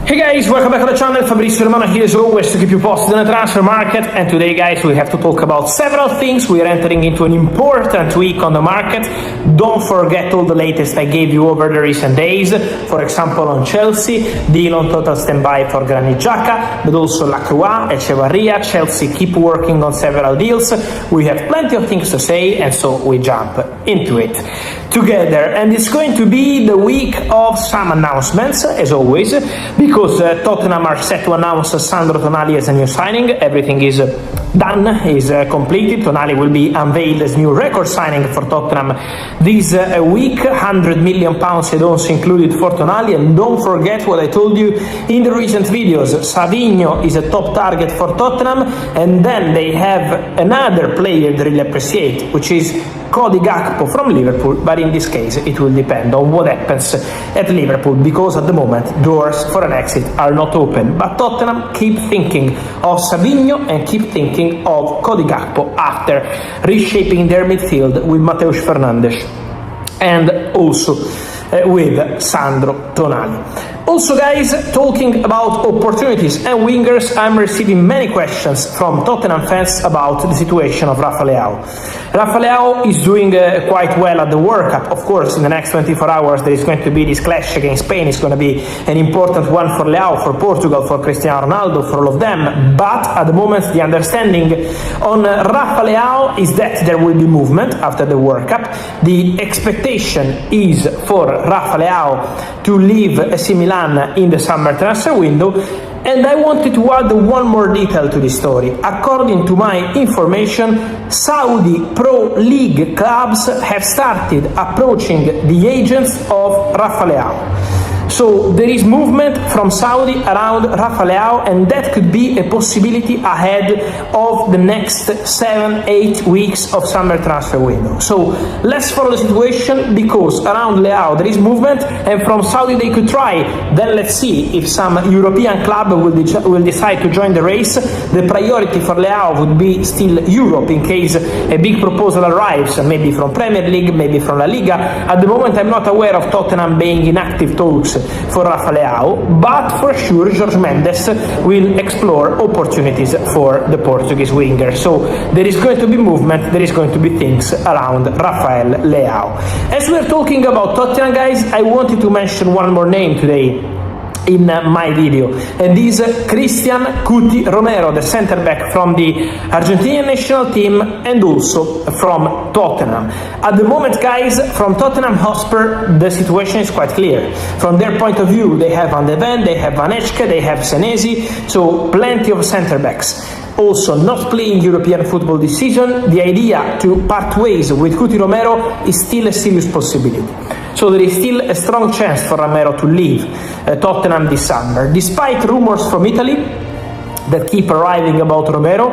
Hey guys, welcome back to the channel. Fabrizio Romano here as always to keep you posted on the transfer market, and today guys we have to talk about several things. We are entering into an important week on the market. Don't forget all the latest I gave you over the recent days. For example, on Chelsea, deal on total standby for Granit Xhaka, but also Lacroix, Echevarria. Chelsea keep working on several deals. We have plenty of things to say, and so we jump into it together. And it's going to be the week of some announcements, as always, because Tottenham are set to announce Sandro Tonali as a new signing. Everything is done, is completed. Tonali will be unveiled as new record signing for Tottenham this week. £100 million add-ons included for Tonali. And don't forget what I told you in the recent videos. Savinho is a top target for Tottenham, and then they have another player they really appreciate, which is Cody Gakpo from Liverpool, but in this case it will depend on what happens at Liverpool, because at the moment doors for an exit are not open. But Tottenham keep thinking of Savinho and keep thinking of Cody Gakpo after reshaping their midfield with Matheus Fernandes and also with Sandro Tonali. Also guys, talking about opportunities and wingers, I'm receiving many questions from Tottenham fans about the situation of Rafa Leão. Rafa Leão is doing quite well at the World Cup. Of course, in the next 24 hours there is going to be this clash against Spain. It's going to be an important one for Leão, for Portugal, for Cristiano Ronaldo, for all of them. But at the moment the understanding on Rafa Leão is that there will be movement after the World Cup. The expectation is for Rafa Leão to leave AC Milan in the summer transfer window. And I wanted to add one more detail to this story. According to my information, Saudi Pro League clubs have started approaching the agents of Rafa Leão. So there is movement from Saudi around Rafa Leão, and that could be a possibility ahead of the next 7-8 weeks of summer transfer window. So let's follow the situation, because around Leão there is movement, and from Saudi they could try. Then let's see if some European club will decide to join the race. The priority for Leão would be still Europe in case a big proposal arrives, maybe from Premier League, maybe from La Liga. At the moment I'm not aware of Tottenham being in active talks for Rafa Leão, but for sure Jorge Mendes will explore opportunities for the Portuguese winger. So there is going to be movement, there is going to be things around Rafael Leão. As we are talking about Tottenham guys, I wanted to mention one more name today in my video, and this Christian Cuti Romero, the center back from the Argentinian national team and also from Tottenham. At the moment guys, from Tottenham Hotspur the situation is quite clear. From their point of view, they have Van de Ven, they have Van Echke, they have Senesi, so plenty of center backs. Also not playing European football this season. The idea to part ways with Cuti Romero is still a serious possibility. So there is still a strong chance for Romero to leave Tottenham this summer. Despite rumors from Italy that keep arriving about Romero,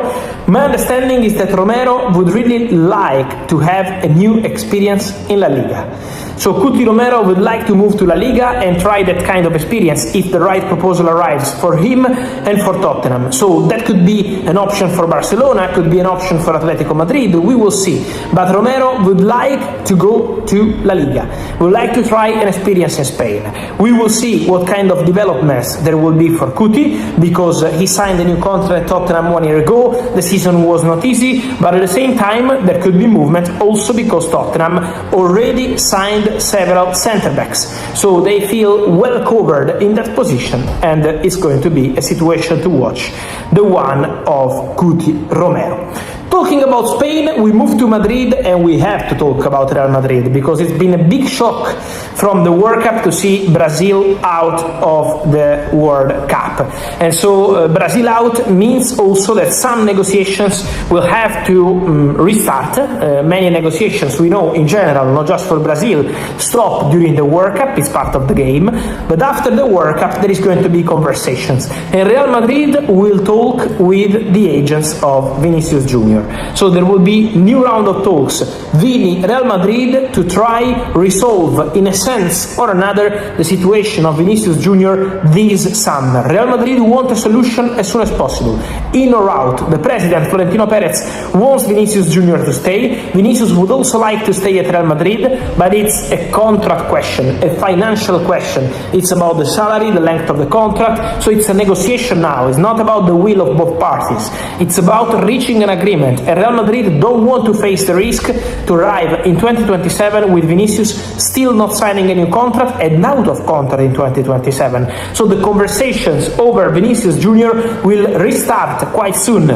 my understanding is that Romero would really like to have a new experience in La Liga. So Cuti Romero would like to move to La Liga and try that kind of experience if the right proposal arrives for him and for Tottenham. So that could be an option for Barcelona, could be an option for Atletico Madrid, we will see. But Romero would like to go to La Liga, would like to try an experience in Spain. We will see what kind of developments there will be for Cuti, because he signed a new contract at Tottenham 1 year ago. The season was not easy, but at the same time there could be movement also because Tottenham already signed several center backs, so they feel well covered in that position, and it's going to be a situation to watch, the one of Cuti Romero. Talking about Spain, we move to Madrid, and we have to talk about Real Madrid, because it's been a big shock from the World Cup to see Brazil out of the World Cup. And so Brazil out means also that some negotiations will have to restart. Many negotiations, we know in general, not just for Brazil, stop during the World Cup, it's part of the game. But after the World Cup there is going to be conversations. And Real Madrid will talk with the agents of Vinicius Jr. So there will be new round of talks. Vini, Real Madrid to try resolve in a sense or another the situation of Vinicius Junior this summer. Real Madrid want a solution as soon as possible, in or out. The president Florentino Perez wants Vinicius Junior to stay. Vinicius would also like to stay at Real Madrid, but it's a contract question, a financial question. It's about the salary, the length of the contract, so it's a negotiation now. It's not about the will of both parties. It's about reaching an agreement, and Real Madrid don't want to face the risk to arrive in 2027 with Vinicius still not signing a new contract and out of contract in 2027. So the conversations over Vinicius Junior will restart quite soon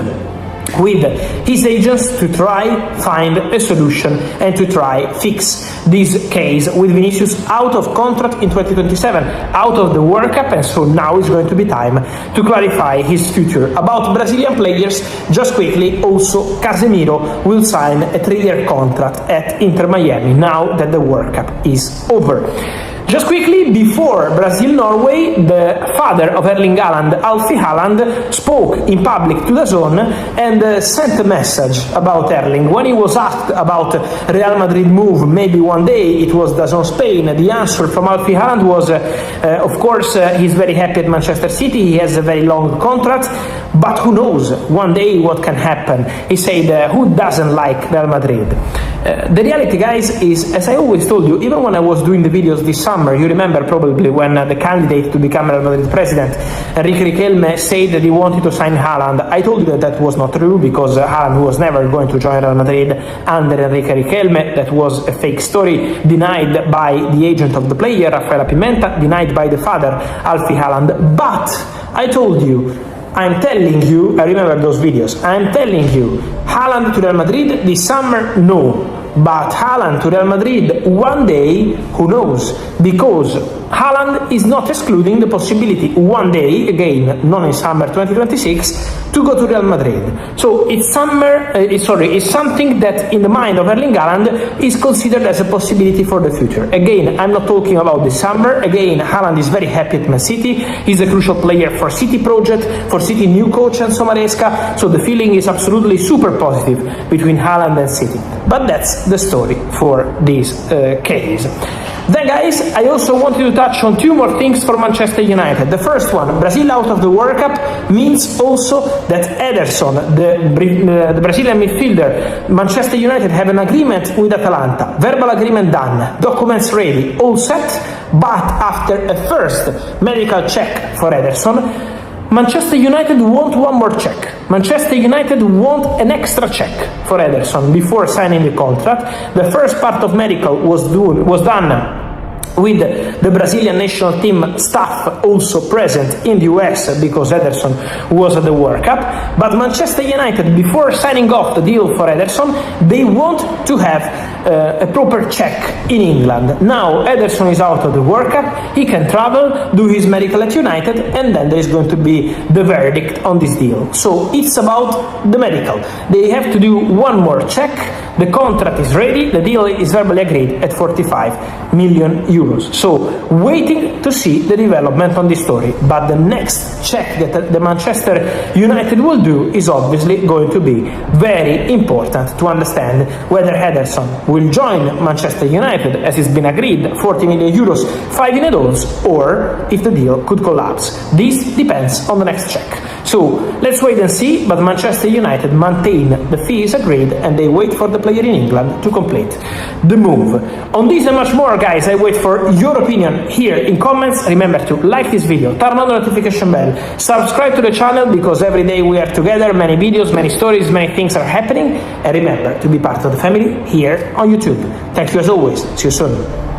with his agents to try find a solution and to try fix this case with Vinicius out of contract in 2027, out of the World Cup, and so now is going to be time to clarify his future. About Brazilian players, just quickly, also Casemiro will sign a 3-year contract at Inter Miami now that the World Cup is over. Just quickly, before Brazil-Norway, the father of Erling Haaland, Haaland, spoke in public to DAZN and sent a message about Erling. When he was asked about Real Madrid move, maybe one day, it was DAZN Spain, the answer from Haaland was, of course, he's very happy at Manchester City, he has a very long contract, but who knows, one day what can happen. He said, who doesn't like Real Madrid? The reality, guys, is, as I always told you, even when I was doing the videos this summer, you remember probably when the candidate to become Real Madrid president, Enrique Riquelme, said that he wanted to sign Haaland. I told you that that was not true, because Haaland was never going to join Real Madrid under Enrique Riquelme. That was a fake story, denied by the agent of the player, Rafaela Pimenta, denied by the father, Haaland. But I told you, I'm telling you, I remember those videos, I'm telling you, Haaland to Real Madrid this summer, no. But Haaland to Real Madrid one day, who knows? Because Haaland is not excluding the possibility one day, again, not in summer 2026, to go to Real Madrid. So it's something that in the mind of Erling Haaland is considered as a possibility for the future. Again, I'm not talking about this summer. Again, Haaland is very happy at Man City. He's a crucial player for City project, for City new coach Enzo Maresca. So the feeling is absolutely super positive between Haaland and City. But that's the story for this case. Then, guys, I also wanted to touch on 2 more things for Manchester United. The first one, Brazil out of the World Cup, means also that Ederson, the Brazilian midfielder, Manchester United have an agreement with Atalanta. Verbal agreement done, documents ready, all set, but after a first medical check for Ederson, Manchester United want one more check. Manchester United want an extra check for Ederson before signing the contract. The first part of medical was done with the Brazilian national team staff also present in the US, because Ederson was at the World Cup. But Manchester United, before signing off the deal for Ederson, they want to have a proper check in England. Now Ederson is out of the World Cup, he can travel, do his medical at United, and then there is going to be the verdict on this deal. So it's about the medical. They have to do one more check. The contract is ready, the deal is verbally agreed at 45 million euros. So waiting to see the development on this story. But the next check that the Manchester United will do is obviously going to be very important to understand whether Ederson will join Manchester United, as it's been agreed, 40 million euros, 5 in adults, or if the deal could collapse. This depends on the next check. So let's wait and see, but Manchester United maintain the fees agreed and they wait for the player in England to complete the move. On this and much more, guys, I wait for your opinion here in comments. Remember to like this video, turn on the notification bell, subscribe to the channel, because every day we are together, many videos, many stories, many things are happening, and remember to be part of the family here on YouTube. Thank you as always, see you soon.